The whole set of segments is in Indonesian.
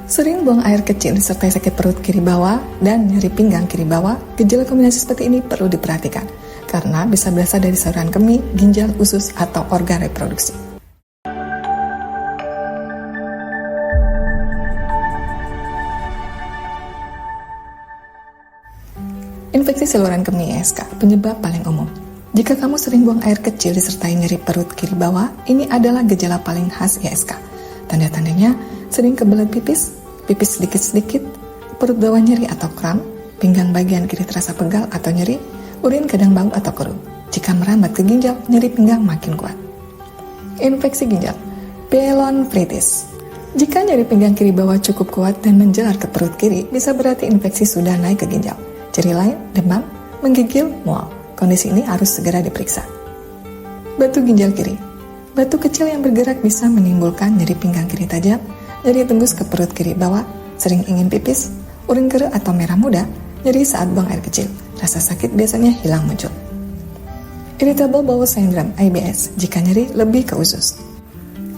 Sering buang air kecil disertai sakit perut kiri bawah dan nyeri pinggang kiri bawah, gejala kombinasi seperti ini perlu diperhatikan karena bisa berasal dari saluran kemih, ginjal, usus, atau organ reproduksi. Infeksi saluran kemih (ISK) penyebab paling umum. Jika kamu sering buang air kecil disertai nyeri perut kiri bawah, ini adalah gejala paling khas ISK. Tanda-tandanya sering kebelet pipis, pipis sedikit-sedikit, perut bawah nyeri atau kram, pinggang bagian kiri terasa pegal atau nyeri, urin kadang bau atau keruh. Jika merambat ke ginjal, nyeri pinggang makin kuat. Infeksi ginjal, pyelonefritis. Jika nyeri pinggang kiri bawah cukup kuat dan menjalar ke perut kiri, bisa berarti infeksi sudah naik ke ginjal. Ciri lain, demam, menggigil, mual. Kondisi ini harus segera diperiksa. Batu ginjal kiri. Batu kecil yang bergerak bisa menimbulkan nyeri pinggang kiri tajam, nyeri tembus ke perut kiri bawah, sering ingin pipis, urin keruh atau merah muda, nyeri saat buang air kecil. Rasa sakit biasanya hilang muncul. Irritable bowel syndrome (IBS) jika nyeri lebih ke usus.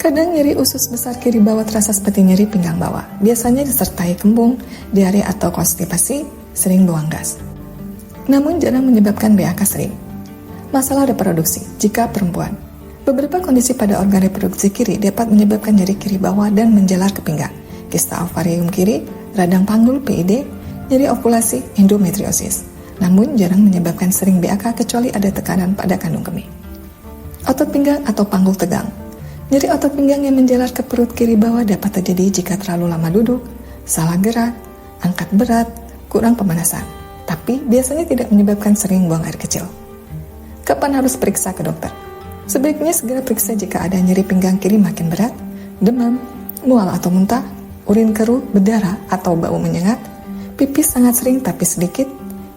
Kadang nyeri usus besar kiri bawah terasa seperti nyeri pinggang bawah. Biasanya disertai kembung, diare atau konstipasi, sering buang gas. Namun jarang menyebabkan BAK sering. Masalah reproduksi jika perempuan. Beberapa kondisi pada organ reproduksi kiri dapat menyebabkan nyeri kiri bawah dan menjalar ke pinggang, kista ovarium kiri, radang panggul (PID), nyeri ovulasi, endometriosis. Namun jarang menyebabkan sering BAK kecuali ada tekanan pada kandung kemih. Otot pinggang atau panggul tegang. Nyeri otot pinggang yang menjalar ke perut kiri bawah dapat terjadi jika terlalu lama duduk, salah gerak, angkat berat, kurang pemanasan. Tapi biasanya tidak menyebabkan sering buang air kecil. Kapan harus periksa ke dokter? Sebaiknya segera periksa jika ada nyeri pinggang kiri makin berat, demam, mual atau muntah, urin keruh, berdarah atau bau menyengat, pipis sangat sering tapi sedikit,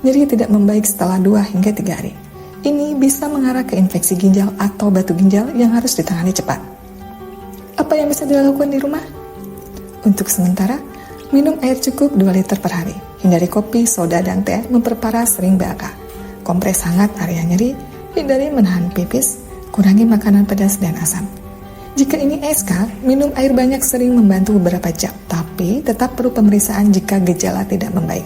nyeri tidak membaik setelah 2 hingga 3 hari. Ini bisa mengarah ke infeksi ginjal atau batu ginjal yang harus ditangani cepat. Apa yang bisa dilakukan di rumah? Untuk sementara, minum air cukup 2 liter per hari. Hindari kopi, soda, dan teh memperparah sering BAK. Kompres hangat area nyeri, hindari menahan pipis, kurangi makanan pedas dan asam. Jika ini ISK, minum air banyak sering membantu beberapa jam, tapi tetap perlu pemeriksaan jika gejala tidak membaik.